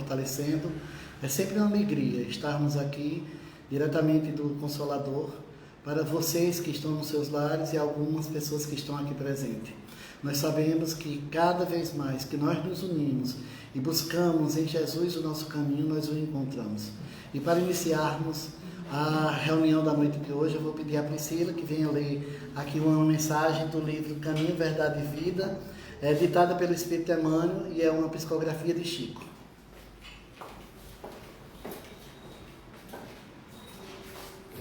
fortalecendo. É sempre uma alegria estarmos aqui diretamente do Consolador para vocês que estão nos seus lares e algumas pessoas que estão aqui presentes. Nós sabemos que cada vez mais que nós nos unimos e buscamos em Jesus o nosso caminho, nós o encontramos. E para iniciarmos a reunião da noite de hoje, eu vou pedir a Priscila que venha ler aqui uma mensagem do livro Caminho, Verdade e Vida, ditada pelo Espírito Emmanuel, e é uma psicografia de Chico.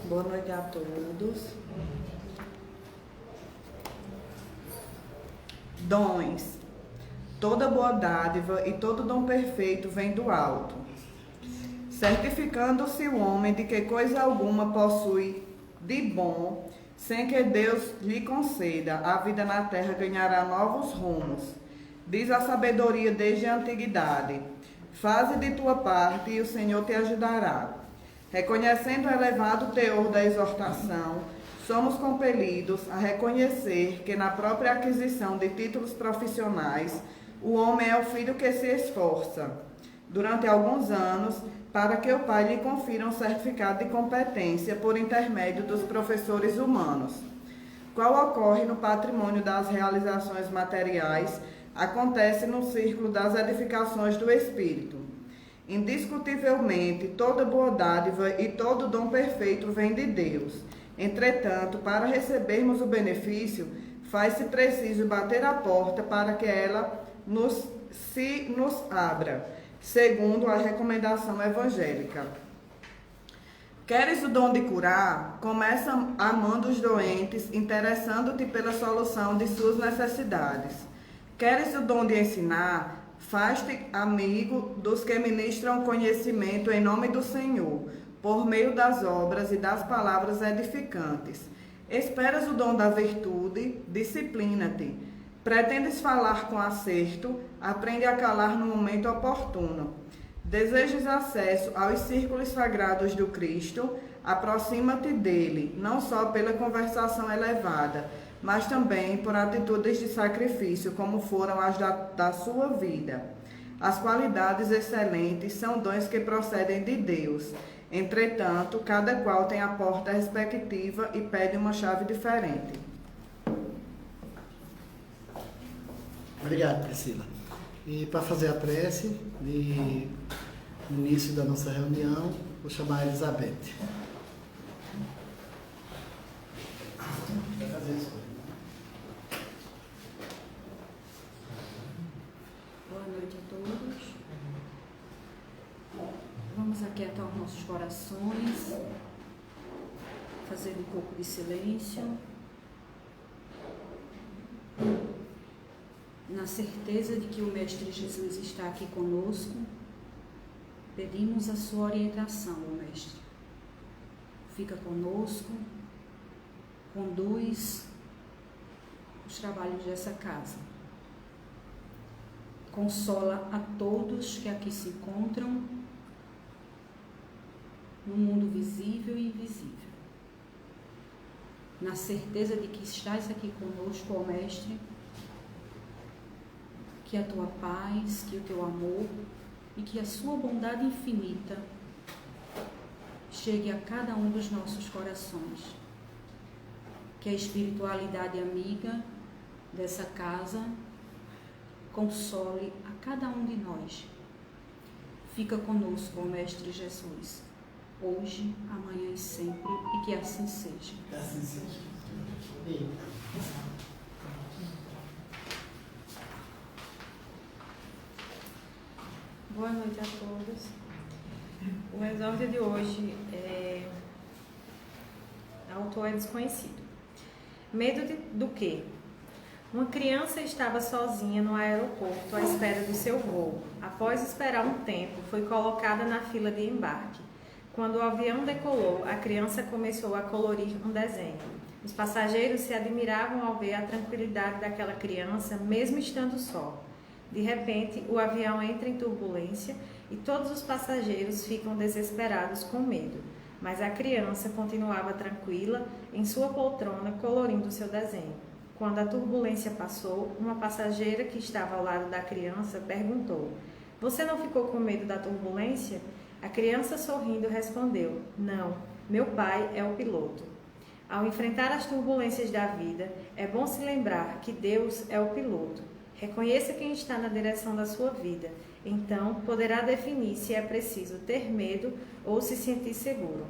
Boa noite a todos. Dons. Toda boa dádiva e todo dom perfeito vem do alto, certificando-se o homem de que coisa alguma possui de bom, sem que Deus lhe conceda, a vida na terra ganhará novos rumos. Diz a sabedoria desde a antiguidade: faze de tua parte e o Senhor te ajudará. Reconhecendo o elevado teor da exortação, somos compelidos a reconhecer que na própria aquisição de títulos profissionais, o homem é o filho que se esforça, durante alguns anos, para que o pai lhe confira um certificado de competência por intermédio dos professores humanos. Qual ocorre no patrimônio das realizações materiais, acontece no círculo das edificações do espírito. Indiscutivelmente, toda boa dádiva e todo dom perfeito vem de Deus. Entretanto, para recebermos o benefício, faz-se preciso bater a porta para que ela nos abra, segundo a recomendação evangélica. Queres o dom de curar? Começa amando os doentes, interessando-te pela solução de suas necessidades. Queres o dom de ensinar? Faz-te amigo dos que ministram conhecimento em nome do Senhor, por meio das obras e das palavras edificantes. Esperas o dom da virtude? Disciplina-te. Pretendes falar com acerto? Aprende a calar no momento oportuno. Desejas acesso aos círculos sagrados do Cristo? Aproxima-te dele, não só pela conversação elevada, mas também por atitudes de sacrifício, como foram as da sua vida. As qualidades excelentes são dons que procedem de Deus. Entretanto, cada qual tem a porta respectiva e pede uma chave diferente. Obrigado, Priscila. E para fazer a prece de início da nossa reunião, vou chamar a Elizabeth. Vai fazer isso. Boa noite a todos. Vamos aquietar os nossos corações, fazer um pouco de silêncio, na certeza de que o Mestre Jesus está aqui conosco. Pedimos a sua orientação, ó Mestre. Fica conosco, conduz os trabalhos dessa casa. Consola a todos que aqui se encontram, no mundo visível e invisível. Na certeza de que estás aqui conosco, ó Mestre, que a tua paz, que o teu amor e que a sua bondade infinita chegue a cada um dos nossos corações. Que a espiritualidade amiga dessa casa console a cada um de nós. Fica conosco, ó Mestre Jesus, hoje, amanhã e sempre, e que assim seja. Que assim seja. Boa noite a todos. O exórdio de hoje o autor é desconhecido. Medo do quê? Uma criança estava sozinha no aeroporto à espera do seu voo. Após esperar um tempo, foi colocada na fila de embarque. Quando o avião decolou, a criança começou a colorir um desenho. Os passageiros se admiravam ao ver a tranquilidade daquela criança, mesmo estando só. De repente, o avião entra em turbulência e todos os passageiros ficam desesperados com medo. Mas a criança continuava tranquila em sua poltrona, colorindo seu desenho. Quando a turbulência passou, uma passageira que estava ao lado da criança perguntou: Você não ficou com medo da turbulência? A criança sorrindo respondeu: Não, meu pai é o piloto. Ao enfrentar as turbulências da vida, é bom se lembrar que Deus é o piloto. Reconheça quem está na direção da sua vida. Então, poderá definir se é preciso ter medo ou se sentir seguro.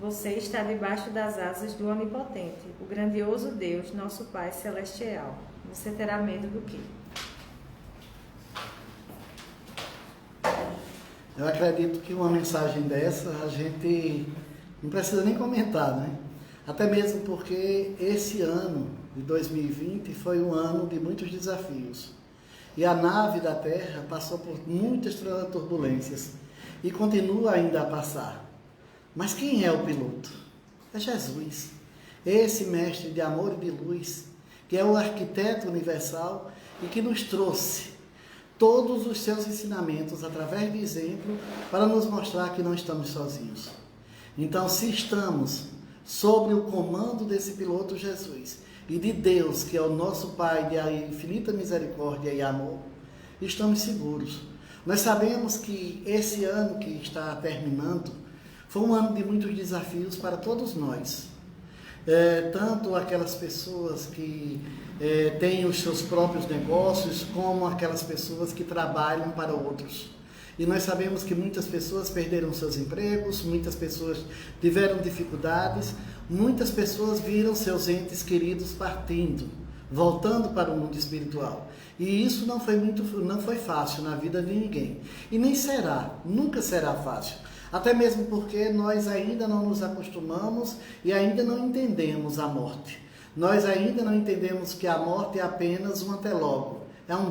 Você está debaixo das asas do Onipotente, o grandioso Deus, nosso Pai Celestial. Você terá medo do quê? Eu acredito que uma mensagem dessa a gente não precisa nem comentar, né? Até mesmo porque esse ano de 2020 foi um ano de muitos desafios. E a nave da Terra passou por muitas turbulências e continua ainda a passar. Mas quem é o piloto? É Jesus, esse mestre de amor e de luz, que é o arquiteto universal e que nos trouxe todos os seus ensinamentos através de exemplo para nos mostrar que não estamos sozinhos. Então, se estamos sob o comando desse piloto Jesus e de Deus, que é o nosso Pai de infinita misericórdia e amor, estamos seguros. Nós sabemos que esse ano que está terminando foi um ano de muitos desafios para todos nós. Tanto aquelas pessoas que têm os seus próprios negócios, como aquelas pessoas que trabalham para outros. E nós sabemos que muitas pessoas perderam seus empregos, muitas pessoas tiveram dificuldades, muitas pessoas viram seus entes queridos partindo, voltando para o mundo espiritual. E isso não foi fácil na vida de ninguém. E nem será, nunca será fácil. Até mesmo porque nós ainda não nos acostumamos e ainda não entendemos a morte. Nós ainda não entendemos que a morte é apenas um até logo. É um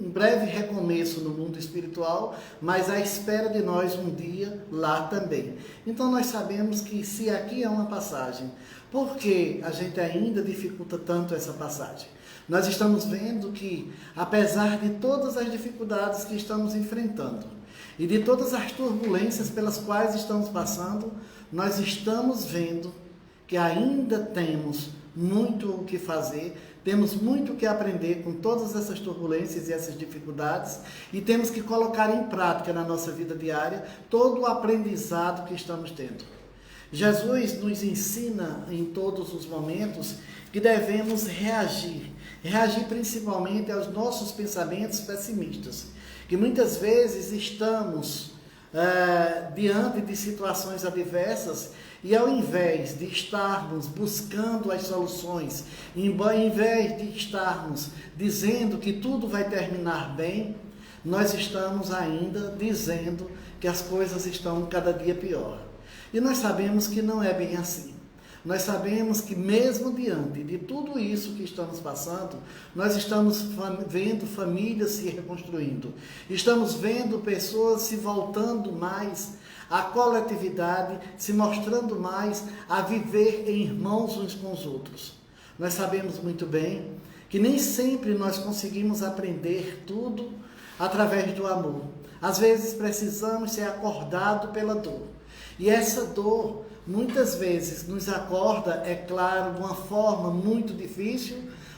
breve recomeço no mundo espiritual, mas à espera de nós um dia lá também. Então nós sabemos que se aqui é uma passagem, por que a gente ainda dificulta tanto essa passagem? Nós estamos vendo que, apesar de todas as dificuldades que estamos enfrentando e de todas as turbulências pelas quais estamos passando, nós estamos vendo que ainda temos muito o que fazer, temos muito o que aprender com todas essas turbulências e essas dificuldades e temos que colocar em prática na nossa vida diária todo o aprendizado que estamos tendo. Jesus nos ensina em todos os momentos que devemos reagir principalmente aos nossos pensamentos pessimistas, que muitas vezes estamos diante de situações adversas e ao invés de estarmos buscando as soluções, ao invés de estarmos dizendo que tudo vai terminar bem, nós estamos ainda dizendo que as coisas estão cada dia pior. E nós sabemos que não é bem assim. Nós sabemos que mesmo diante de tudo isso que estamos passando, nós estamos vendo famílias se reconstruindo. Estamos vendo pessoas se voltando mais à coletividade, se mostrando mais a viver em irmãos uns com os outros. Nós sabemos muito bem que nem sempre nós conseguimos aprender tudo através do amor. Às vezes precisamos ser acordados pela dor. E essa dor, muitas vezes, nos acorda, é claro, de uma forma muito difícil,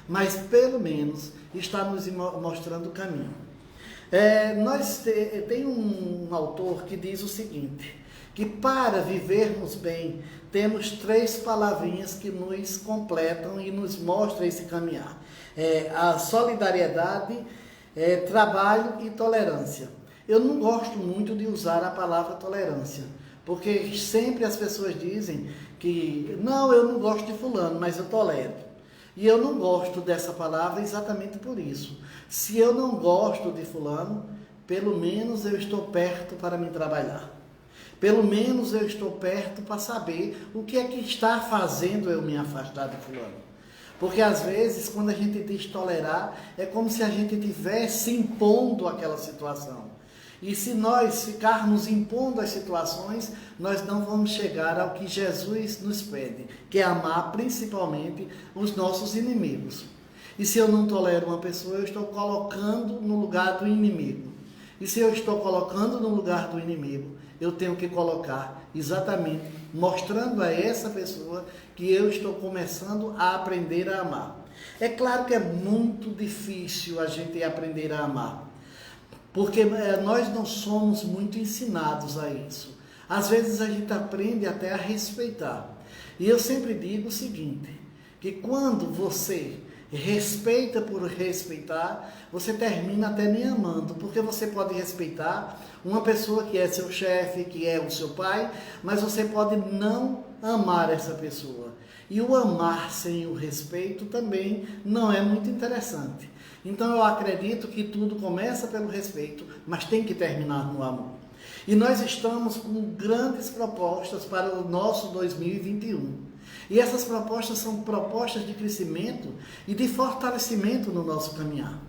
mas pelo menos está nos mostrando o caminho. Tem um autor que diz o seguinte, que para vivermos bem, temos 3 palavrinhas que nos completam e nos mostram esse caminhar. A solidariedade, trabalho e tolerância. Eu não gosto muito de usar a palavra tolerância, porque sempre as pessoas dizem que, não, eu não gosto de fulano, mas eu tolero. E eu não gosto dessa palavra exatamente por isso. Se eu não gosto de fulano, pelo menos eu estou perto para me trabalhar. Pelo menos eu estou perto para saber o que é que está fazendo eu me afastar de fulano. Porque às vezes, quando a gente diz tolerar, é como se a gente estivesse impondo aquela situação. E se nós ficarmos impondo as situações, nós não vamos chegar ao que Jesus nos pede, que é amar principalmente os nossos inimigos. E se eu não tolero uma pessoa, eu estou colocando no lugar do inimigo. E se eu estou colocando no lugar do inimigo, eu tenho que colocar exatamente, mostrando a essa pessoa que eu estou começando a aprender a amar. É claro que é muito difícil a gente aprender a amar, porque nós não somos muito ensinados a isso. Às vezes a gente aprende até a respeitar. E eu sempre digo o seguinte, que quando você respeita por respeitar, você termina até nem amando, porque você pode respeitar uma pessoa que é seu chefe, que é o seu pai, mas você pode não amar essa pessoa. E o amar sem o respeito também não é muito interessante. Então eu acredito que tudo começa pelo respeito, mas tem que terminar no amor. E nós estamos com grandes propostas para o nosso 2021. E essas propostas são propostas de crescimento e de fortalecimento no nosso caminhar.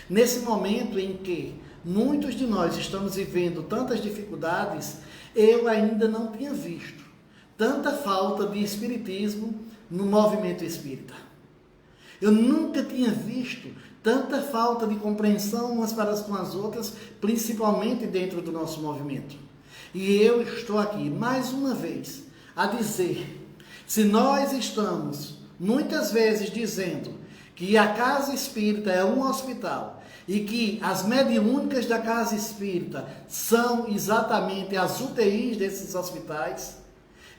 Nesse momento em que muitos de nós estamos vivendo tantas dificuldades, eu ainda não tinha visto tanta falta de espiritismo no movimento espírita. Eu nunca tinha visto tanta falta de compreensão umas para com as outras, principalmente dentro do nosso movimento. E eu estou aqui, mais uma vez, a dizer, se nós estamos muitas vezes dizendo que a casa espírita é um hospital e que as mediúnicas da casa espírita são exatamente as UTIs desses hospitais,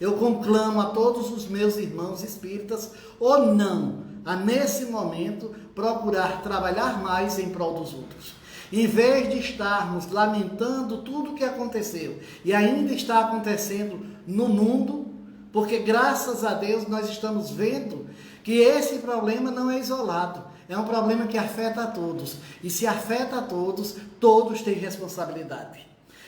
eu conclamo a todos os meus irmãos espíritas, ou não, a nesse momento procurar trabalhar mais em prol dos outros. Em vez de estarmos lamentando tudo o que aconteceu e ainda está acontecendo no mundo, porque graças a Deus nós estamos vendo que esse problema não é isolado, é um problema que afeta a todos. E se afeta a todos, todos têm responsabilidade.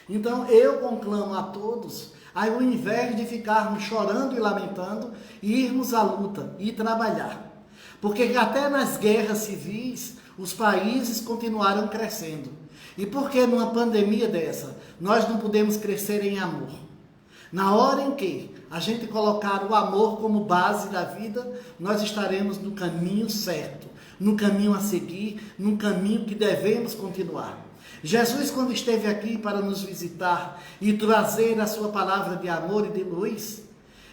Então eu conclamo a todos, ao invés de ficarmos chorando e lamentando, irmos à luta e trabalhar. Porque até nas guerras civis, os países continuaram crescendo. E por que numa pandemia dessa, nós não podemos crescer em amor? Na hora em que a gente colocar o amor como base da vida, nós estaremos no caminho certo, no caminho a seguir, no caminho que devemos continuar. Jesus, quando esteve aqui para nos visitar e trazer a sua palavra de amor e de luz,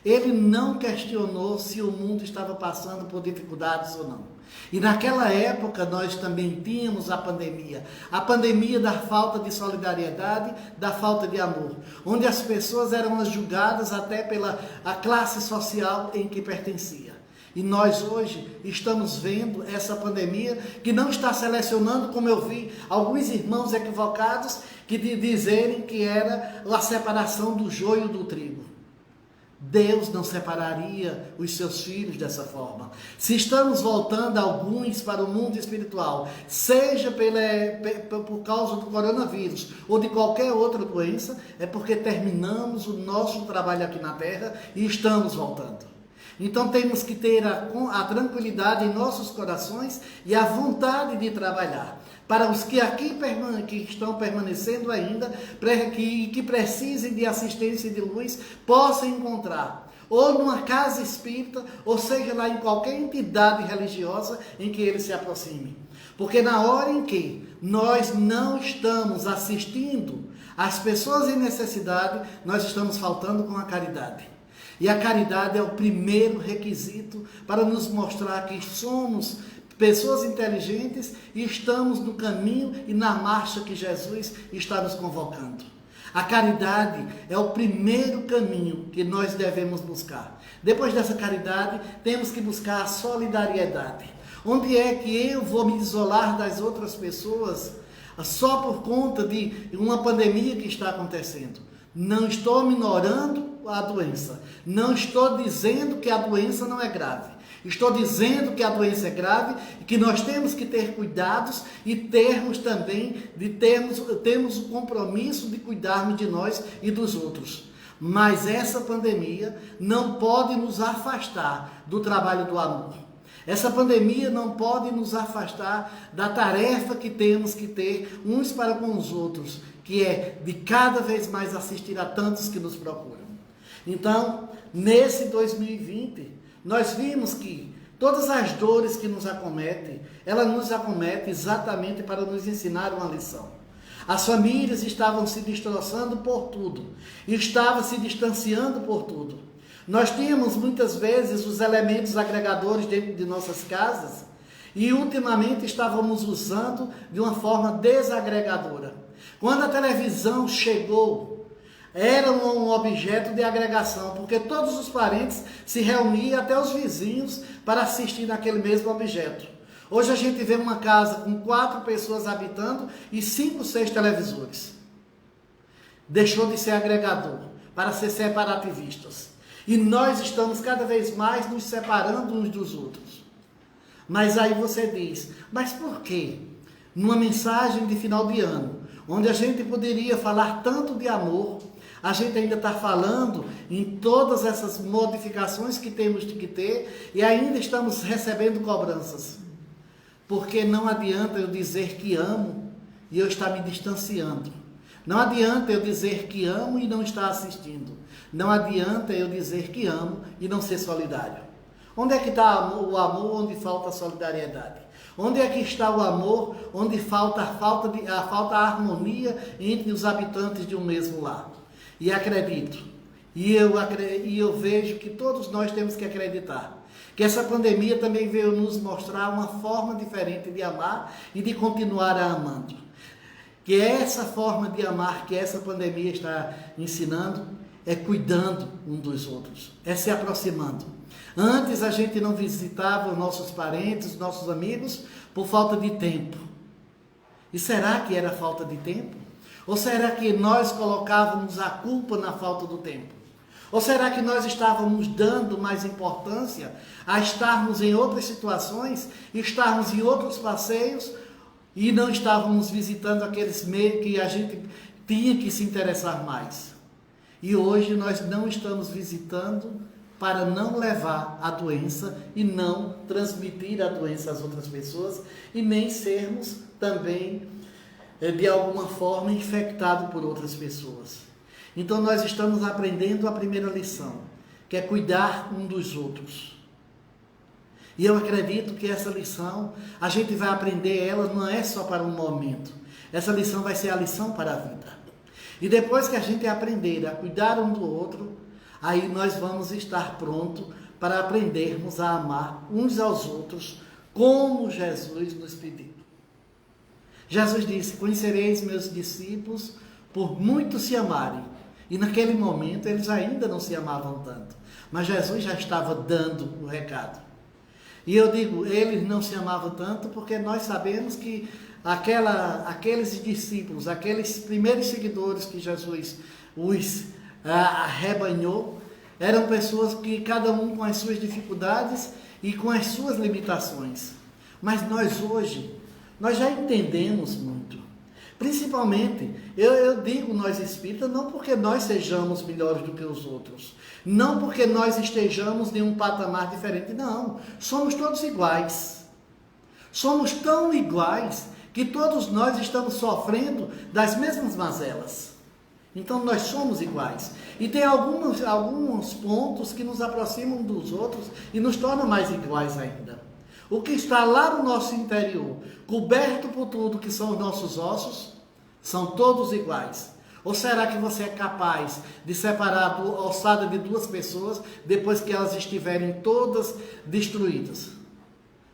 ele não questionou se o mundo estava passando por dificuldades ou não. E naquela época nós também tínhamos a pandemia da falta de solidariedade, da falta de amor, onde as pessoas eram julgadas até pela a classe social em que pertencia. E nós hoje estamos vendo essa pandemia que não está selecionando, como eu vi alguns irmãos equivocados que dizerem que era a separação do joio do trigo. Deus não separaria os seus filhos dessa forma. Se estamos voltando alguns para o mundo espiritual, seja por causa do coronavírus ou de qualquer outra doença, é porque terminamos o nosso trabalho aqui na Terra e estamos voltando. Então temos que ter a tranquilidade em nossos corações e a vontade de trabalhar. Para os que aqui que estão permanecendo ainda, que precisem de assistência e de luz, possam encontrar, ou numa casa espírita, ou seja lá em qualquer entidade religiosa em que eles se aproximem. Porque na hora em que nós não estamos assistindo as pessoas em necessidade, nós estamos faltando com a caridade. E a caridade é o primeiro requisito para nos mostrar que somos pessoas inteligentes e estamos no caminho e na marcha que Jesus está nos convocando. A caridade é o primeiro caminho que nós devemos buscar. Depois dessa caridade, temos que buscar a solidariedade. Onde é que eu vou me isolar das outras pessoas só por conta de uma pandemia que está acontecendo? Não estou minorando a doença. Não estou dizendo que a doença não é grave. Estou dizendo que a doença é grave e que nós temos que ter cuidados e temos o compromisso de cuidarmos de nós e dos outros. Mas essa pandemia não pode nos afastar do trabalho do amor. Essa pandemia não pode nos afastar da tarefa que temos que ter uns para com os outros, que é de cada vez mais assistir a tantos que nos procuram. Então, nesse 2020, nós vimos que todas as dores que nos acometem, elas nos acometem exatamente para nos ensinar uma lição. As famílias estavam se destroçando por tudo, estavam se distanciando por tudo. Nós tínhamos muitas vezes os elementos agregadores dentro de nossas casas E ultimamente estávamos usando de uma forma desagregadora. Quando a televisão chegou, era um objeto de agregação, porque todos os parentes se reuniam, até os vizinhos, para assistir naquele mesmo objeto. Hoje a gente vê uma casa com 4 pessoas habitando e 5, 6 televisores. Deixou de ser agregador para ser separativistas. E nós estamos cada vez mais nos separando uns dos outros. Mas aí você diz, mas por quê? Numa mensagem de final de ano, onde a gente poderia falar tanto de amor, a gente ainda está falando em todas essas modificações que temos que ter e ainda estamos recebendo cobranças. Porque não adianta eu dizer que amo e eu estar me distanciando. Não adianta eu dizer que amo e não estar assistindo. Não adianta eu dizer que amo e não ser solidário. Onde é que está o amor onde falta a solidariedade? Onde é que está o amor onde falta a harmonia entre os habitantes de um mesmo lar? E acredito, e eu vejo que todos nós temos que acreditar, que essa pandemia também veio nos mostrar uma forma diferente de amar e de continuar amando. Que essa forma de amar que essa pandemia está ensinando é cuidando um dos outros, é se aproximando. Antes a gente não visitava os nossos parentes, os nossos amigos, por falta de tempo. E será que era falta de tempo? Ou será que nós colocávamos a culpa na falta do tempo? Ou será que nós estávamos dando mais importância a estarmos em outras situações, estarmos em outros passeios e não estávamos visitando aqueles meios que a gente tinha que se interessar mais? E hoje nós não estamos visitando para não levar a doença e não transmitir a doença às outras pessoas e nem sermos também, de alguma forma, infectados por outras pessoas. Então nós estamos aprendendo a primeira lição, que é cuidar um dos outros. E eu acredito que essa lição, a gente vai aprender ela, não é só para um momento. Essa lição vai ser a lição para a vida. E depois que a gente aprender a cuidar um do outro, aí nós vamos estar prontos para aprendermos a amar uns aos outros, como Jesus nos pediu. Jesus disse, conhecereis meus discípulos por muito se amarem. E naquele momento eles ainda não se amavam tanto. Mas Jesus já estava dando o recado. E eu digo, eles não se amavam tanto porque nós sabemos que aqueles discípulos, aqueles primeiros seguidores que Jesus os arrebanhou, eram pessoas que cada um com as suas dificuldades e com as suas limitações. Mas nós hoje, nós já entendemos muito. Principalmente, eu digo nós espíritas, não porque nós sejamos melhores do que os outros, não porque nós estejamos em um patamar diferente, não. Somos todos iguais. Somos tão iguais que todos nós estamos sofrendo das mesmas mazelas. Então nós somos iguais. E tem alguns pontos que nos aproximam dos outros e nos tornam mais iguais ainda. O que está lá no nosso interior, coberto por tudo que são os nossos ossos, são todos iguais. Ou será que você é capaz de separar a ossada de 2 pessoas depois que elas estiverem todas destruídas?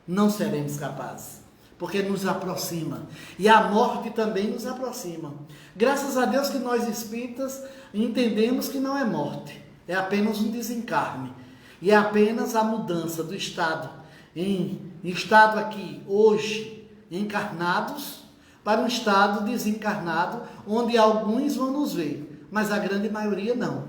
Não seremos capazes, porque nos aproxima. E a morte também nos aproxima. Graças a Deus que nós espíritas entendemos que não é morte, é apenas um desencarne. E é apenas a mudança do estado, em estado aqui, hoje, encarnados, para um estado desencarnado, onde alguns vão nos ver, mas a grande maioria não.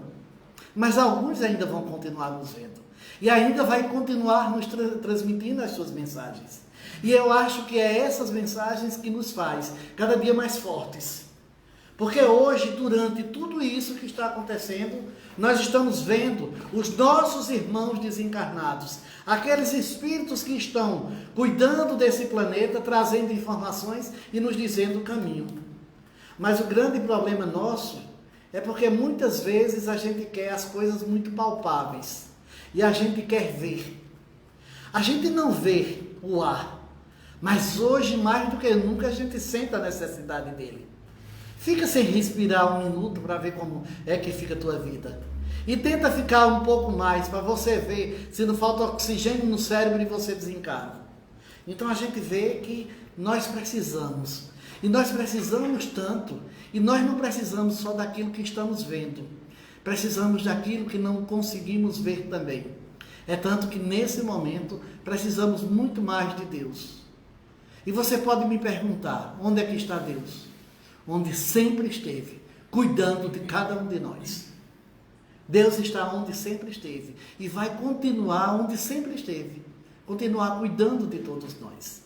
Mas alguns ainda vão continuar nos vendo. E ainda vai continuar nos transmitindo as suas mensagens. E eu acho que é essas mensagens que nos faz cada dia mais fortes. Porque hoje, durante tudo isso que está acontecendo, nós estamos vendo os nossos irmãos desencarnados, aqueles espíritos que estão cuidando desse planeta, trazendo informações e nos dizendo o caminho. Mas o grande problema nosso é porque muitas vezes a gente quer as coisas muito palpáveis e a gente quer ver. A gente não vê o ar, mas hoje, mais do que nunca, a gente sente a necessidade dele. Fica sem respirar 1 minuto para ver como é que fica a tua vida. E tenta ficar um pouco mais para você ver se não falta oxigênio no cérebro e você desencarna. Então a gente vê que nós precisamos. E nós precisamos tanto. E nós não precisamos só daquilo que estamos vendo. Precisamos daquilo que não conseguimos ver também. É tanto que nesse momento precisamos muito mais de Deus. E você pode me perguntar, onde é que está Deus? Onde sempre esteve, cuidando de cada um de nós. Deus está onde sempre esteve e vai continuar onde sempre esteve, continuar cuidando de todos nós.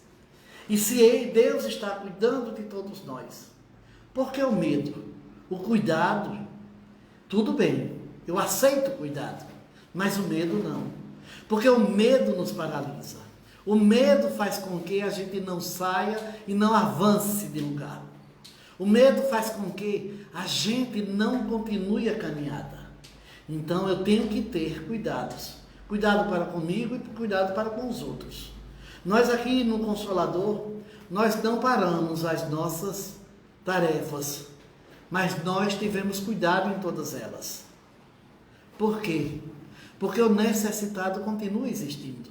E se Deus está cuidando de todos nós, por que o medo? O cuidado, tudo bem, eu aceito o cuidado, mas o medo não. Porque o medo nos paralisa. O medo faz com que a gente não saia e não avance de lugar. O medo faz com que a gente não continue a caminhada. Então eu tenho que ter cuidados. Cuidado para comigo e cuidado para com os outros. Nós aqui no Consolador, nós não paramos as nossas tarefas, mas nós tivemos cuidado em todas elas. Por quê? Porque o necessitado continua existindo.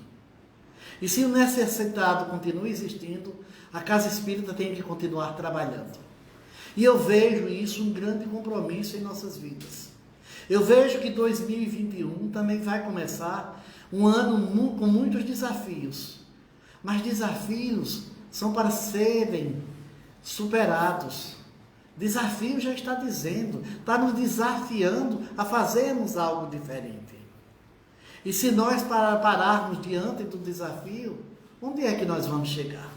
E se o necessitado continua existindo, a Casa Espírita tem que continuar trabalhando. E eu vejo isso um grande compromisso em nossas vidas. Eu vejo que 2021 também vai começar um ano com muitos desafios. Mas desafios são para serem superados. Desafio já está dizendo, está nos desafiando a fazermos algo diferente. E se nós pararmos diante do desafio, onde é que nós vamos chegar?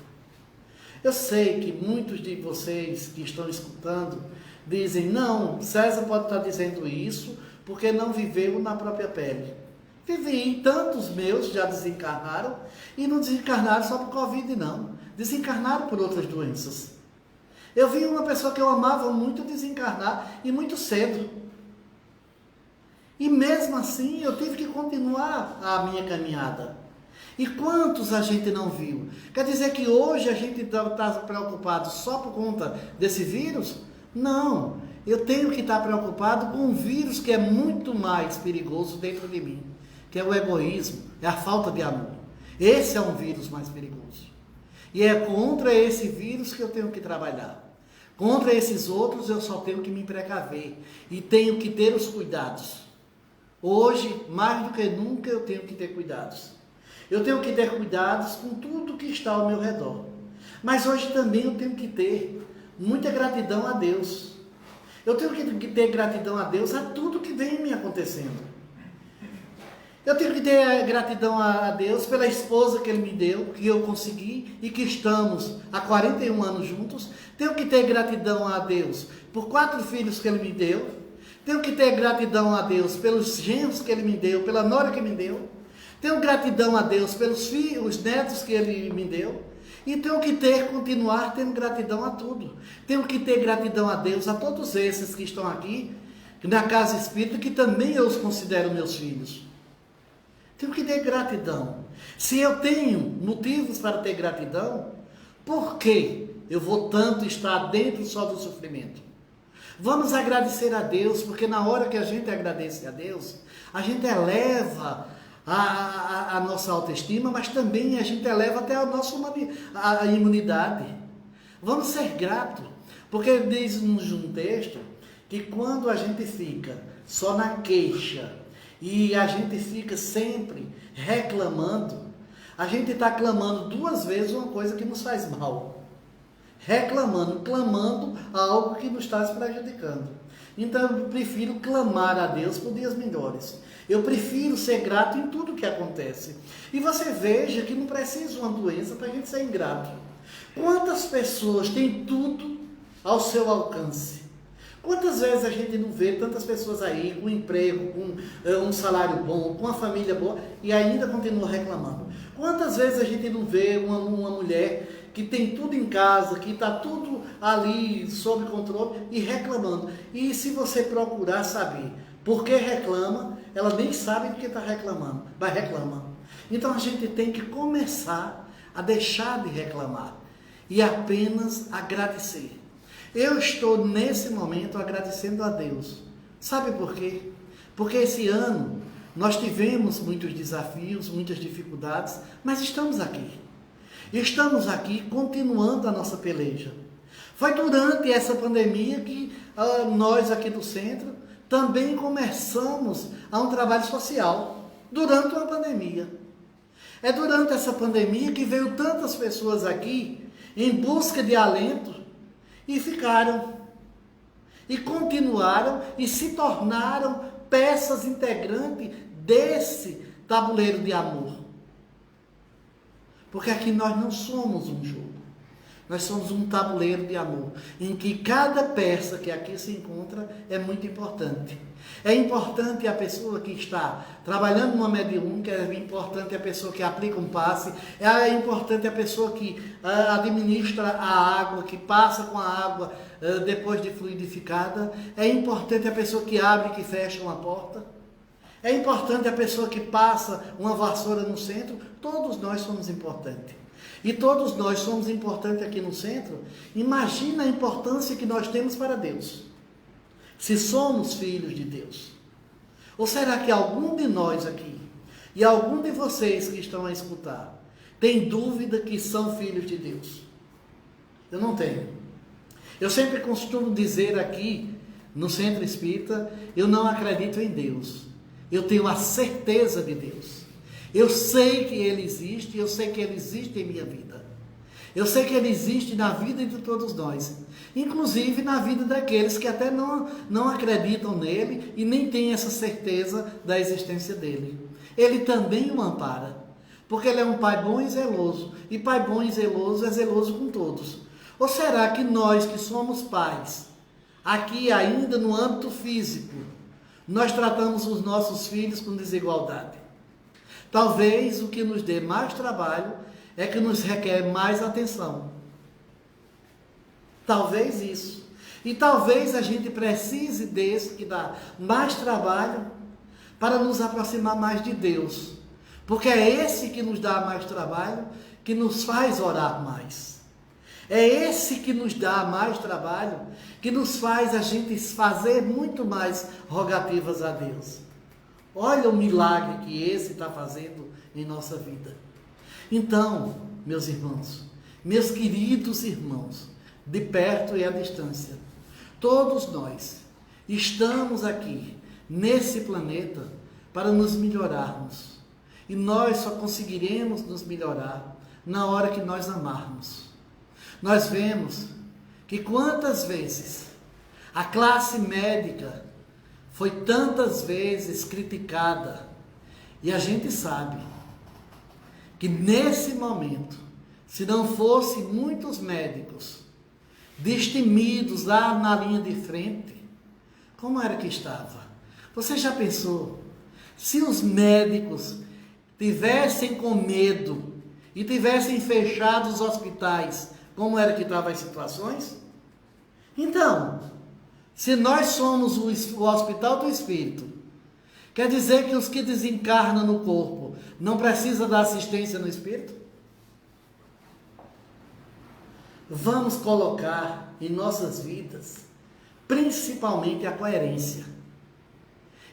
Eu sei que muitos de vocês que estão escutando dizem, não, César pode estar dizendo isso porque não viveu na própria pele. Vivi, tantos meus já desencarnaram e não desencarnaram só por Covid, não. Desencarnaram por outras doenças. Eu vi uma pessoa que eu amava muito desencarnar e muito cedo. E mesmo assim eu tive que continuar a minha caminhada. E quantos a gente não viu? Quer dizer que hoje a gente está preocupado só por conta desse vírus? Não, eu tenho que estar preocupado com um vírus que é muito mais perigoso dentro de mim, que é o egoísmo, é a falta de amor. Esse é um vírus mais perigoso. E é contra esse vírus que eu tenho que trabalhar. Contra esses outros eu só tenho que me precaver e tenho que ter os cuidados. Hoje, mais do que nunca, eu tenho que ter cuidados. Eu tenho que ter cuidados com tudo que está ao meu redor. Mas hoje também eu tenho que ter muita gratidão a Deus. Eu tenho que ter gratidão a Deus a tudo que vem me acontecendo. Eu tenho que ter gratidão a Deus pela esposa que Ele me deu, que eu consegui e que estamos há 41 anos juntos. Tenho que ter gratidão a Deus por 4 filhos que Ele me deu. Tenho que ter gratidão a Deus pelos genros que Ele me deu, pela nora que me deu. Tenho gratidão a Deus pelos filhos, os netos que Ele me deu. E tenho que continuar tendo gratidão a tudo. Tenho que ter gratidão a Deus, a todos esses que estão aqui, na Casa Espírita, que também eu os considero meus filhos. Tenho que ter gratidão. Se eu tenho motivos para ter gratidão, por que eu vou tanto estar dentro só do sofrimento? Vamos agradecer a Deus, porque na hora que a gente agradece a Deus, a gente eleva a nossa autoestima, mas também a gente eleva até a nossa a imunidade. Vamos ser gratos, porque diz-nos um texto que quando a gente fica só na queixa e a gente fica sempre reclamando, a gente está clamando 2 vezes uma coisa que nos faz mal. Reclamando, clamando algo que nos está prejudicando. Então eu prefiro clamar a Deus por dias melhores. Eu prefiro ser grato em tudo que acontece. E você veja que não precisa uma doença para a gente ser ingrato. Quantas pessoas têm tudo ao seu alcance? Quantas vezes a gente não vê tantas pessoas aí com emprego, com um salário bom, com uma família boa e ainda continua reclamando? Quantas vezes a gente não vê uma mulher que tem tudo em casa, que está tudo ali sob controle e reclamando? E se você procurar saber por que reclama, ela nem sabe do que está reclamando, mas reclama. Então a gente tem que começar a deixar de reclamar e apenas agradecer. Eu estou nesse momento agradecendo a Deus. Sabe por quê? Porque esse ano nós tivemos muitos desafios, muitas dificuldades, mas estamos aqui. Estamos aqui continuando a nossa peleja. Foi durante essa pandemia que nós aqui do centro também começamos a um trabalho social, durante uma pandemia. É durante essa pandemia que veio tantas pessoas aqui em busca de alento e ficaram, e continuaram e se tornaram peças integrantes desse tabuleiro de amor. Porque aqui nós não somos um jogo, nós somos um tabuleiro de amor, em que cada peça que aqui se encontra é muito importante. É importante a pessoa que está trabalhando numa mediúnica, é importante a pessoa que aplica um passe, é importante a pessoa que administra a água, que passa com a água depois de fluidificada, é importante a pessoa que abre e que fecha uma porta, é importante a pessoa que passa uma vassoura no centro. Todos nós somos importantes. E todos nós somos importantes aqui no centro. Imagina a importância que nós temos para Deus, se somos filhos de Deus. Ou será que algum de nós aqui, e algum de vocês que estão a escutar, tem dúvida que são filhos de Deus? Eu não tenho. Eu sempre costumo dizer aqui, no Centro Espírita, eu não acredito em Deus. Eu tenho a certeza de Deus. Eu sei que Ele existe, eu sei que Ele existe em minha vida. Eu sei que Ele existe na vida de todos nós, inclusive na vida daqueles que até não acreditam nele e nem têm essa certeza da existência dele. Ele também o ampara, porque Ele é um Pai bom e zeloso, e Pai bom e zeloso é zeloso com todos. Ou será que nós que somos pais, aqui ainda no âmbito físico, nós tratamos os nossos filhos com desigualdade? Talvez o que nos dê mais trabalho é que nos requer mais atenção. Talvez isso. E talvez a gente precise desse que dá mais trabalho para nos aproximar mais de Deus. Porque é esse que nos dá mais trabalho, que nos faz orar mais. É esse que nos dá mais trabalho, que nos faz a gente fazer muito mais rogativas a Deus. Olha o milagre que esse está fazendo em nossa vida. Então, meus irmãos, meus queridos irmãos, de perto e à distância, todos nós estamos aqui, nesse planeta, para nos melhorarmos. E nós só conseguiremos nos melhorar na hora que nós amarmos. Nós vemos que quantas vezes a classe médica foi tantas vezes criticada, e a gente sabe que nesse momento, se não fossem muitos médicos destemidos lá na linha de frente, como era que estava? Você já pensou? Se os médicos tivessem com medo e tivessem fechado os hospitais, como era que estavam as situações? Então, se nós somos o hospital do Espírito, quer dizer que os que desencarnam no corpo não precisam da assistência no Espírito? Vamos colocar em nossas vidas, principalmente a coerência.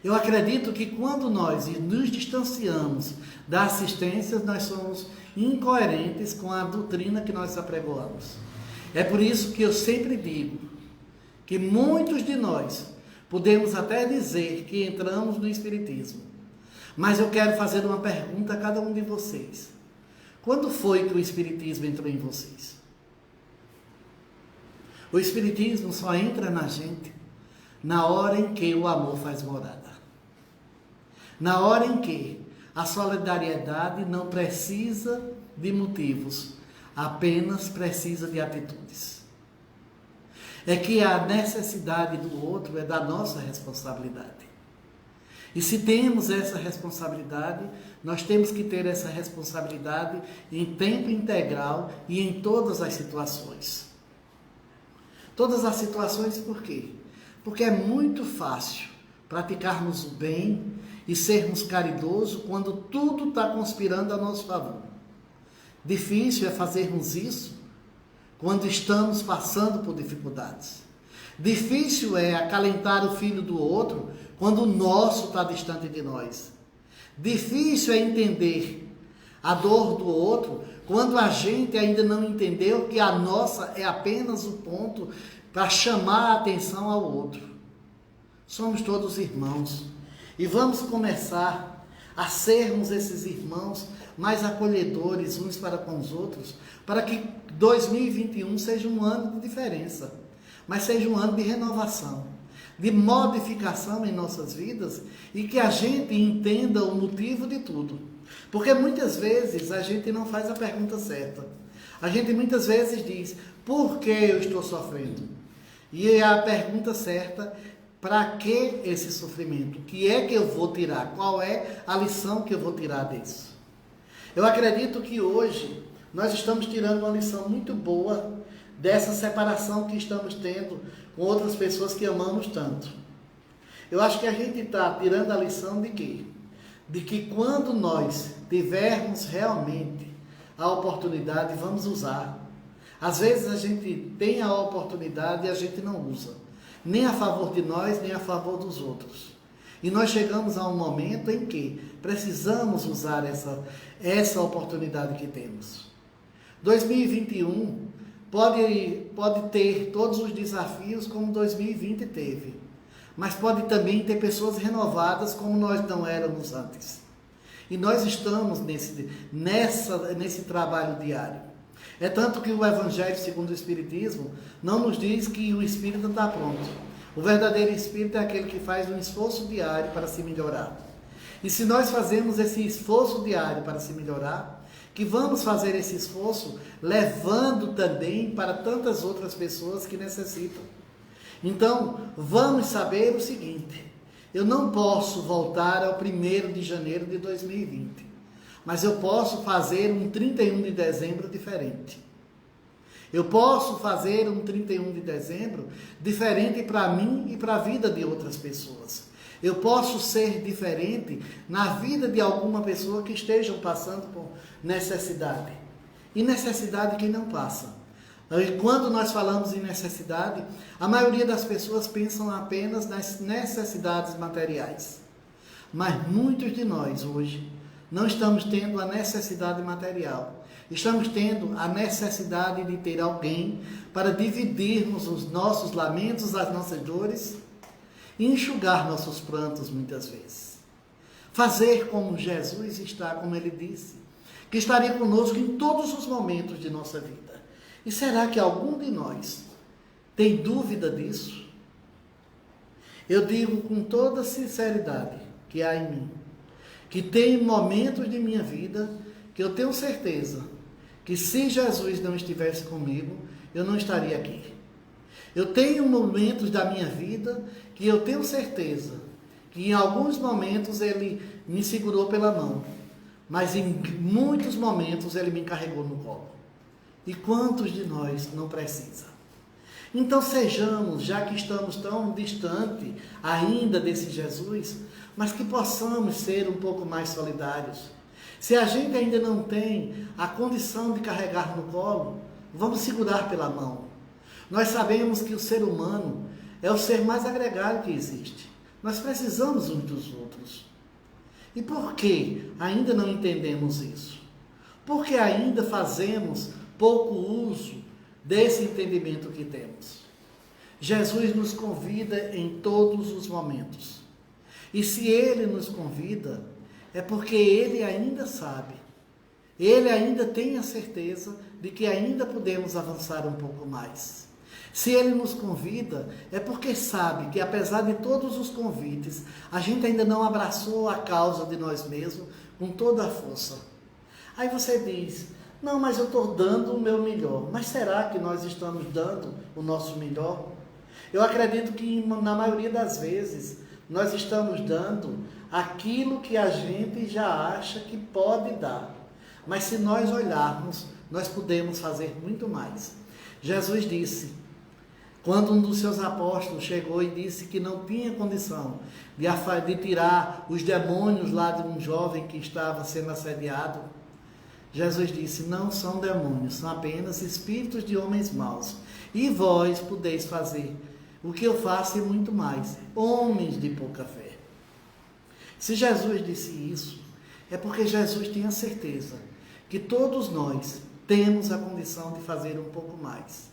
Eu acredito que quando nós nos distanciamos da assistência, nós somos incoerentes com a doutrina que nós apregoamos. É por isso que eu sempre digo que muitos de nós podemos até dizer que entramos no Espiritismo. Mas eu quero fazer uma pergunta a cada um de vocês. Quando foi que o Espiritismo entrou em vocês? O Espiritismo só entra na gente na hora em que o amor faz morada. Na hora em que a solidariedade não precisa de motivos, apenas precisa de atitudes. É que a necessidade do outro é da nossa responsabilidade. E se temos essa responsabilidade, nós temos que ter essa responsabilidade em tempo integral e em todas as situações. Todas as situações, por quê? Porque é muito fácil praticarmos o bem e sermos caridosos quando tudo está conspirando a nosso favor. Difícil é fazermos isso quando estamos passando por dificuldades. Difícil é acalentar o filho do outro quando o nosso está distante de nós. Difícil é entender a dor do outro, quando a gente ainda não entendeu que a nossa é apenas o ponto para chamar a atenção ao outro. Somos todos irmãos e vamos começar a sermos esses irmãos mais acolhedores uns para com os outros, para que 2021 seja um ano de diferença, mas seja um ano de renovação, de modificação em nossas vidas e que a gente entenda o motivo de tudo. Porque muitas vezes a gente não faz a pergunta certa. A gente muitas vezes diz, por que eu estou sofrendo? E a pergunta certa, para que esse sofrimento? O que é que eu vou tirar? Qual é a lição que eu vou tirar disso? Eu acredito que hoje nós estamos tirando uma lição muito boa dessa separação que estamos tendo com outras pessoas que amamos tanto. Eu acho que a gente está tirando a lição de quê? De que quando nós tivermos realmente a oportunidade, vamos usar. Às vezes a gente tem a oportunidade e a gente não usa, nem a favor de nós, nem a favor dos outros. E nós chegamos a um momento em que precisamos usar essa oportunidade que temos. 2021 pode ter todos os desafios como 2020 teve, mas pode também ter pessoas renovadas como nós não éramos antes. E nós estamos nesse trabalho diário. É tanto que o Evangelho segundo o Espiritismo não nos diz que o espírito está pronto. O verdadeiro espírito é aquele que faz um esforço diário para se melhorar. E se nós fazemos esse esforço diário para se melhorar, que vamos fazer esse esforço levando também para tantas outras pessoas que necessitam. Então, vamos saber o seguinte, eu não posso voltar ao 1º de janeiro de 2020, mas eu posso fazer um 31 de dezembro diferente. Eu posso fazer um 31 de dezembro diferente para mim e para a vida de outras pessoas. Eu posso ser diferente na vida de alguma pessoa que esteja passando por necessidade. E necessidade quem não passa. E quando nós falamos em necessidade, a maioria das pessoas pensam apenas nas necessidades materiais. Mas muitos de nós hoje não estamos tendo a necessidade material. Estamos tendo a necessidade de ter alguém para dividirmos os nossos lamentos, as nossas dores e enxugar nossos prantos muitas vezes. Fazer como Jesus está, como ele disse, que estaria conosco em todos os momentos de nossa vida. E será que algum de nós tem dúvida disso? Eu digo com toda sinceridade que há em mim, que tem momentos de minha vida que eu tenho certeza que se Jesus não estivesse comigo, eu não estaria aqui. Eu tenho momentos da minha vida que eu tenho certeza que em alguns momentos ele me segurou pela mão, mas em muitos momentos ele me carregou no colo. E quantos de nós não precisa? Então sejamos, já que estamos tão distante ainda desse Jesus, mas que possamos ser um pouco mais solidários. Se a gente ainda não tem a condição de carregar no colo, vamos segurar pela mão. Nós sabemos que o ser humano é o ser mais agregado que existe. Nós precisamos uns dos outros. E por que ainda não entendemos isso? Porque ainda fazemos pouco uso desse entendimento que temos. Jesus nos convida em todos os momentos. E se Ele nos convida, é porque Ele ainda sabe. Ele ainda tem a certeza de que ainda podemos avançar um pouco mais. Se Ele nos convida, é porque sabe que apesar de todos os convites, a gente ainda não abraçou a causa de nós mesmos com toda a força. Aí você diz, não, mas eu estou dando o meu melhor. Mas será que nós estamos dando o nosso melhor? Eu acredito que na maioria das vezes nós estamos dando aquilo que a gente já acha que pode dar. Mas se nós olharmos, nós podemos fazer muito mais. Jesus disse, quando um dos seus apóstolos chegou e disse que não tinha condição de tirar os demônios lá de um jovem que estava sendo assediado, Jesus disse, não são demônios, são apenas espíritos de homens maus. E vós podeis fazer o que eu faço e muito mais, homens de pouca fé. Se Jesus disse isso, é porque Jesus tinha certeza que todos nós temos a condição de fazer um pouco mais.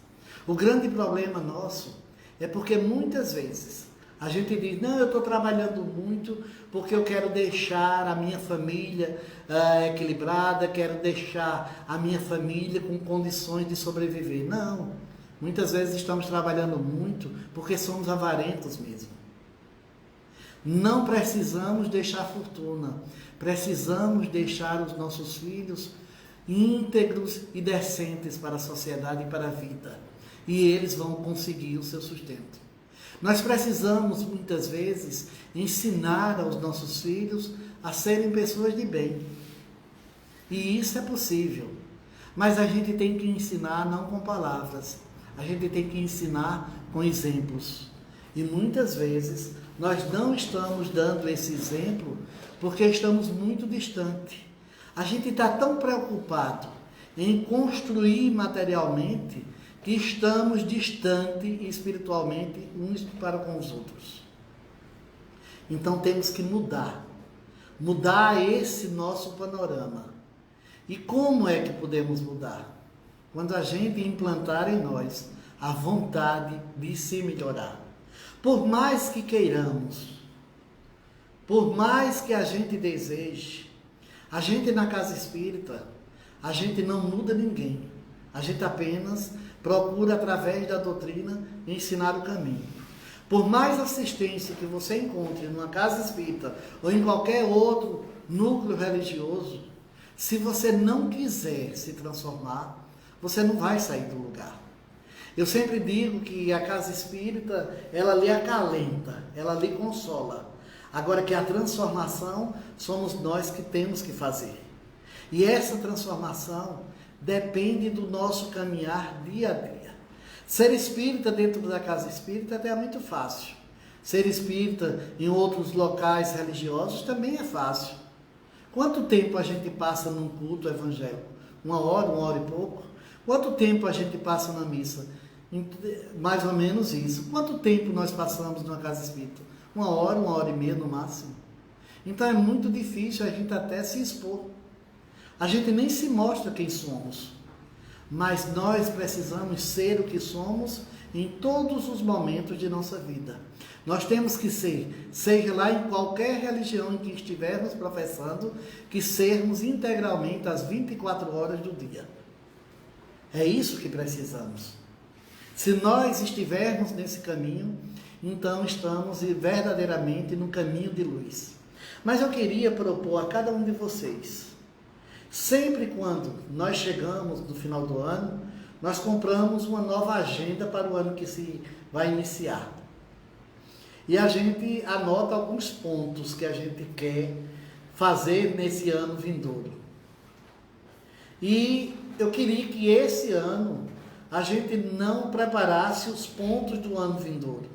O grande problema nosso é porque muitas vezes a gente diz, não, eu estou trabalhando muito porque eu quero deixar a minha família equilibrada, quero deixar a minha família com condições de sobreviver. Não, muitas vezes estamos trabalhando muito porque somos avarentos mesmo. Não precisamos deixar fortuna, precisamos deixar os nossos filhos íntegros e decentes para a sociedade e para a vida. E eles vão conseguir o seu sustento. Nós precisamos, muitas vezes, ensinar aos nossos filhos a serem pessoas de bem. E isso é possível. Mas a gente tem que ensinar não com palavras. A gente tem que ensinar com exemplos. E muitas vezes nós não estamos dando esse exemplo porque estamos muito distantes. A gente está tão preocupado em construir materialmente que estamos distantes espiritualmente uns para com os outros. Então temos que mudar esse nosso panorama. E como é que podemos mudar? Quando a gente implantar em nós a vontade de se melhorar. Por mais que queiramos, por mais que a gente deseje, a gente na casa espírita, a gente não muda ninguém. A gente apenas procura, através da doutrina, ensinar o caminho. Por mais assistência que você encontre numa casa espírita ou em qualquer outro núcleo religioso, se você não quiser se transformar, você não vai sair do lugar. Eu sempre digo que a casa espírita, ela lhe acalenta, ela lhe consola. Agora que a transformação somos nós que temos que fazer. E essa transformação depende do nosso caminhar dia a dia. Ser espírita dentro da casa espírita até é muito fácil. Ser espírita em outros locais religiosos também é fácil. Quanto tempo a gente passa num culto evangélico? 1 hora e pouco? Quanto tempo a gente passa na missa? Mais ou menos isso. Quanto tempo nós passamos numa casa espírita? 1 hora e meia no máximo. Então é muito difícil a gente até se expor. A gente nem se mostra quem somos, mas nós precisamos ser o que somos em todos os momentos de nossa vida. Nós temos que ser, seja lá em qualquer religião em que estivermos professando, que sermos integralmente às 24 horas do dia. É isso que precisamos. Se nós estivermos nesse caminho, então estamos verdadeiramente no caminho de luz. Mas eu queria propor a cada um de vocês, sempre quando nós chegamos no final do ano, nós compramos uma nova agenda para o ano que se vai iniciar. E a gente anota alguns pontos que a gente quer fazer nesse ano vindouro. E eu queria que esse ano a gente não preparasse os pontos do ano vindouro.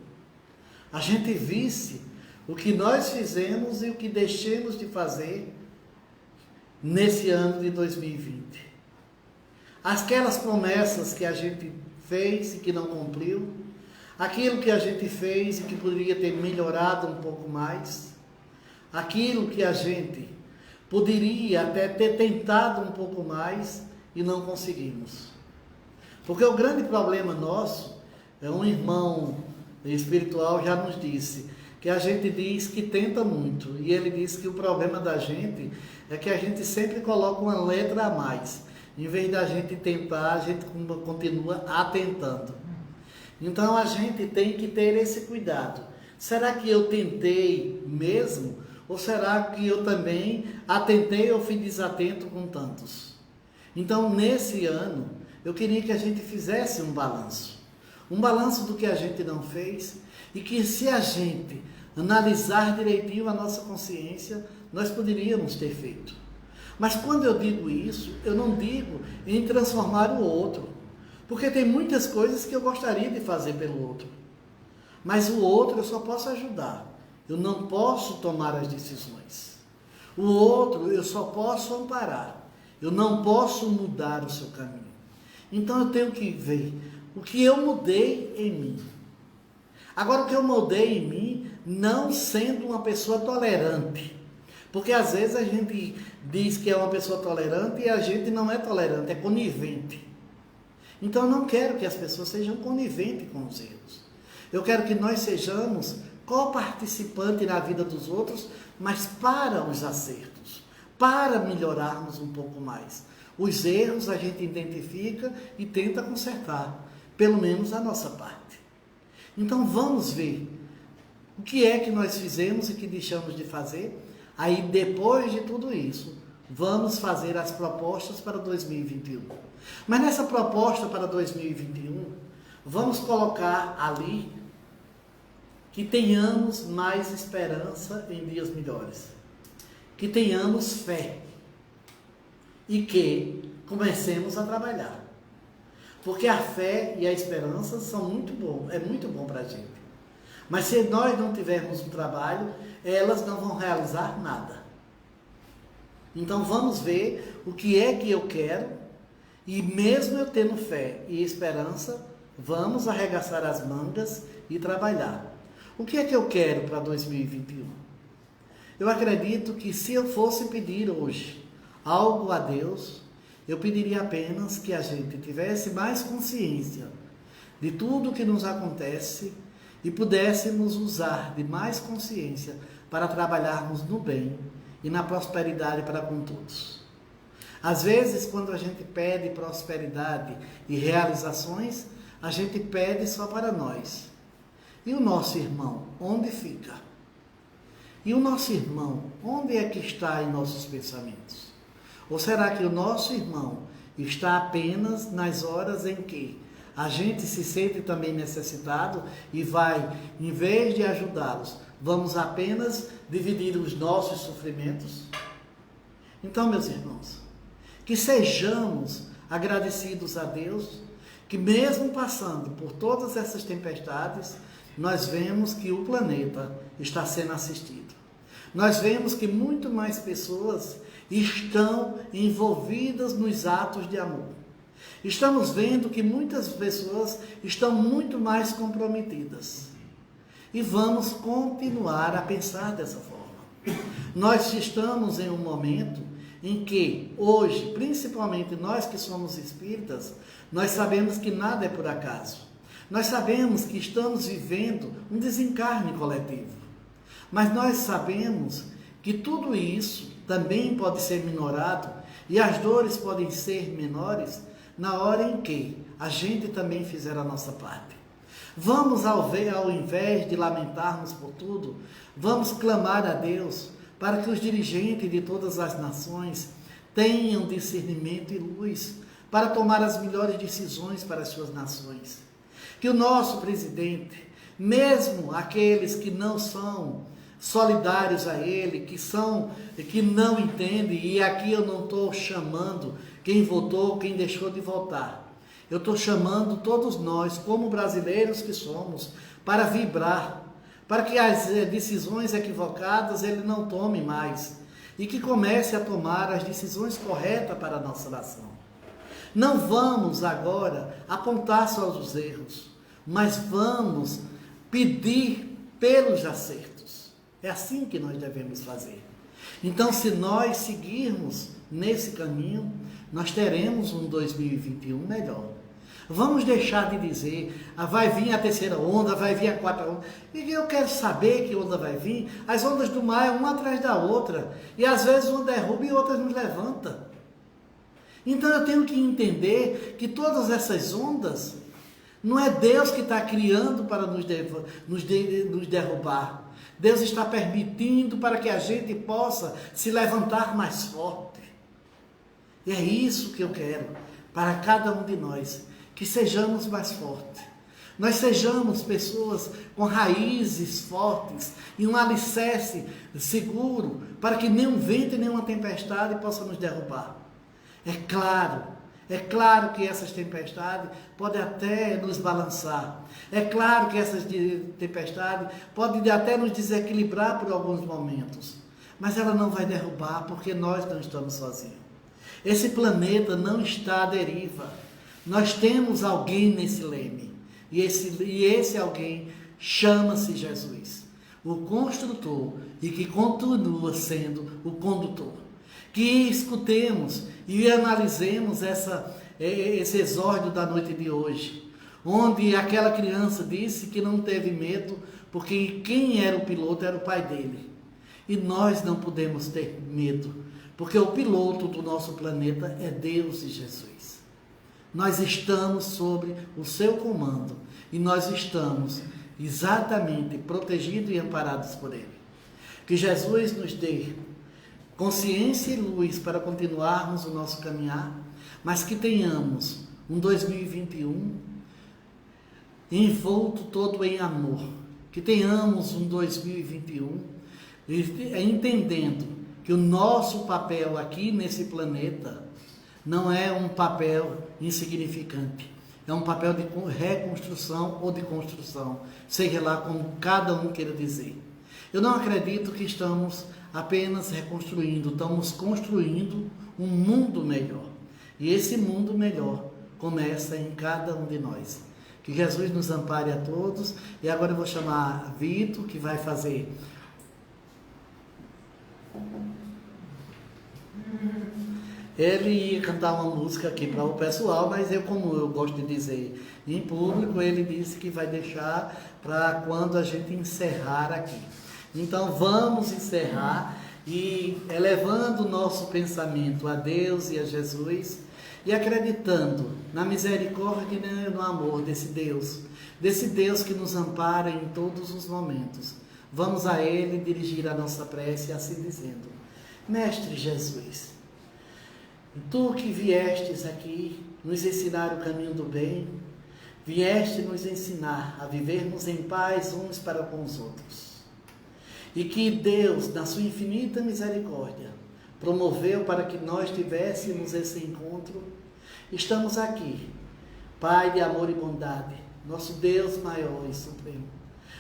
A gente visse o que nós fizemos e o que deixemos de fazer nesse ano de 2020. Aquelas promessas que a gente fez e que não cumpriu, aquilo que a gente fez e que poderia ter melhorado um pouco mais, aquilo que a gente poderia até ter tentado um pouco mais e não conseguimos. Porque o grande problema nosso, um irmão espiritual já nos disse, que a gente diz que tenta muito, e ele disse que o problema da gente é que a gente sempre coloca uma letra a mais. Em vez da gente tentar, a gente continua atentando. Então a gente tem que ter esse cuidado. Será que eu tentei mesmo? Ou será que eu também atentei ou fui desatento com tantos? Então nesse ano, eu queria que a gente fizesse um balanço. Um balanço do que a gente não fez, e que se a gente analisar direitinho a nossa consciência, nós poderíamos ter feito. Mas quando eu digo isso, eu não digo em transformar o outro, porque tem muitas coisas que eu gostaria de fazer pelo outro, mas o outro eu só posso ajudar, eu não posso tomar as decisões. O outro eu só posso amparar, eu não posso mudar o seu caminho. Então eu tenho que ver o que eu mudei em mim. Agora, o que eu mudei em mim, não sendo uma pessoa tolerante, Porque às vezes a gente diz que é uma pessoa tolerante e a gente não é tolerante, é conivente. Então eu não quero que as pessoas sejam coniventes com os erros. Eu quero que nós sejamos coparticipantes na vida dos outros, mas para os acertos, para melhorarmos um pouco mais. Os erros a gente identifica e tenta consertar, pelo menos a nossa parte. Então vamos ver o que é que nós fizemos e que deixamos de fazer. Aí depois de tudo isso, vamos fazer as propostas para 2021. Mas nessa proposta para 2021, vamos colocar ali que tenhamos mais esperança em dias melhores, que tenhamos fé e que comecemos a trabalhar. Porque a fé e a esperança são muito bom, é muito bom para a gente. Mas se nós não tivermos um trabalho, elas não vão realizar nada. Então vamos ver o que é que eu quero, e mesmo eu tendo fé e esperança, vamos arregaçar as mangas e trabalhar. O que é que eu quero para 2021? Eu acredito que se eu fosse pedir hoje algo a Deus, eu pediria apenas que a gente tivesse mais consciência de tudo que nos acontece e pudéssemos usar de mais consciência para trabalharmos no bem e na prosperidade para com todos. Às vezes, quando a gente pede prosperidade e realizações, a gente pede só para nós. E o nosso irmão, onde fica? E o nosso irmão, onde é que está em nossos pensamentos? Ou será que o nosso irmão está apenas nas horas em que a gente se sente também necessitado e vai, em vez de ajudá-los, vamos apenas dividir os nossos sofrimentos? Então, meus irmãos, que sejamos agradecidos a Deus, que mesmo passando por todas essas tempestades, nós vemos que o planeta está sendo assistido. Nós vemos que muito mais pessoas estão envolvidas nos atos de amor. Estamos vendo que muitas pessoas estão muito mais comprometidas. E vamos continuar a pensar dessa forma. Nós estamos em um momento em que, hoje, principalmente nós que somos espíritas, nós sabemos que nada é por acaso. Nós sabemos que estamos vivendo um desencarne coletivo. Mas nós sabemos que tudo isso também pode ser minorado e as dores podem ser menores na hora em que a gente também fizer a nossa parte. Vamos, ao invés de lamentarmos por tudo, vamos clamar a Deus para que os dirigentes de todas as nações tenham discernimento e luz para tomar as melhores decisões para as suas nações. Que o nosso presidente, mesmo aqueles que não são solidários a ele, que não entendem, e aqui eu não estou chamando quem votou, quem deixou de votar. Eu estou chamando todos nós, como brasileiros que somos, para vibrar, para que as decisões equivocadas ele não tome mais, e que comece a tomar as decisões corretas para a nossa nação. Não vamos agora apontar só os erros, mas vamos pedir pelos acertos. É assim que nós devemos fazer. Então, se nós seguirmos nesse caminho, nós teremos um 2021 melhor. Vamos deixar de dizer, vai vir a terceira onda, vai vir a quarta onda. E eu quero saber que onda vai vir. As ondas do mar é uma atrás da outra. E às vezes uma derruba e outra nos levanta. Então eu tenho que entender que todas essas ondas, não é Deus que está criando para nos derrubar. Deus está permitindo para que a gente possa se levantar mais forte. E é isso que eu quero para cada um de nós, que sejamos mais fortes. Nós sejamos pessoas com raízes fortes e um alicerce seguro para que nenhum vento e nenhuma tempestade possa nos derrubar. É claro que essas tempestades podem até nos balançar. É claro que essas tempestades podem até nos desequilibrar por alguns momentos. Mas ela não vai derrubar porque nós não estamos sozinhos. Esse planeta não está à deriva. Nós temos alguém nesse leme. E esse alguém chama-se Jesus. o construtor e que continua sendo o condutor. Que escutemos e analisemos esse exórdio da noite de hoje, onde aquela criança disse que não teve medo, porque quem era o piloto era o pai dele. E nós não podemos ter medo, porque o piloto do nosso planeta é Deus e Jesus. Nós estamos sobre o seu comando e nós estamos exatamente protegidos e amparados por Ele. Que Jesus nos dê consciência e luz para continuarmos o nosso caminhar, mas que tenhamos um 2021 envolto todo em amor. Que tenhamos um 2021 entendendo que o nosso papel aqui nesse planeta não é um papel insignificante. É um papel de reconstrução ou de construção, seja lá como cada um queira dizer. Eu não acredito que estamos apenas reconstruindo, estamos construindo um mundo melhor. E esse mundo melhor começa em cada um de nós. Que Jesus nos ampare a todos. E agora eu vou chamar Vitor, que vai fazer... Ele ia cantar uma música aqui para o pessoal, mas como eu gosto de dizer em público, ele disse que vai deixar para quando a gente encerrar aqui. Então vamos encerrar e elevando o nosso pensamento a Deus e a Jesus e acreditando na misericórdia e no amor desse Deus que nos ampara em todos os momentos. Vamos a Ele dirigir a nossa prece assim dizendo: Mestre Jesus, Tu que viestes aqui nos ensinar o caminho do bem, vieste nos ensinar a vivermos em paz uns para com os outros. E que Deus, na sua infinita misericórdia, promoveu para que nós tivéssemos esse encontro. Estamos aqui, Pai de amor e bondade, nosso Deus maior e supremo,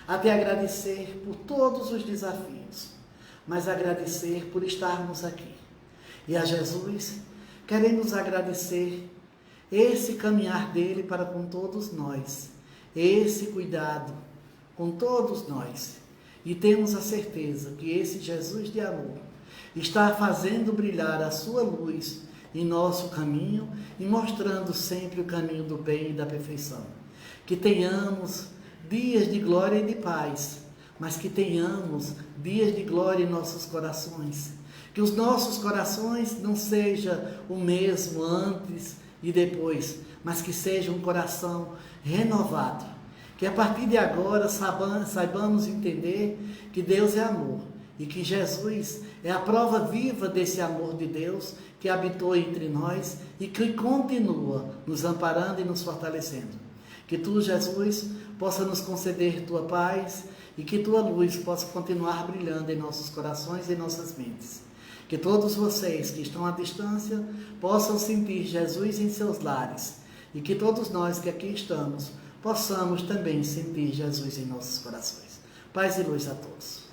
a te agradecer por todos os desafios, mas agradecer por estarmos aqui. E a Jesus, queremos agradecer esse caminhar dele para com todos nós, esse cuidado com todos nós. E temos a certeza que esse Jesus de amor está fazendo brilhar a sua luz em nosso caminho e mostrando sempre o caminho do bem e da perfeição. Que tenhamos dias de glória e de paz, mas que tenhamos dias de glória em nossos corações. Que os nossos corações não sejam o mesmo antes e depois, mas que seja um coração renovado. Que a partir de agora saibamos entender que Deus é amor e que Jesus é a prova viva desse amor de Deus que habitou entre nós e que continua nos amparando e nos fortalecendo. Que Tu, Jesus, possa nos conceder Tua paz e que Tua luz possa continuar brilhando em nossos corações e em nossas mentes. Que todos vocês que estão à distância possam sentir Jesus em seus lares e que todos nós que aqui estamos possamos também sentir Jesus em nossos corações. Paz e luz a todos.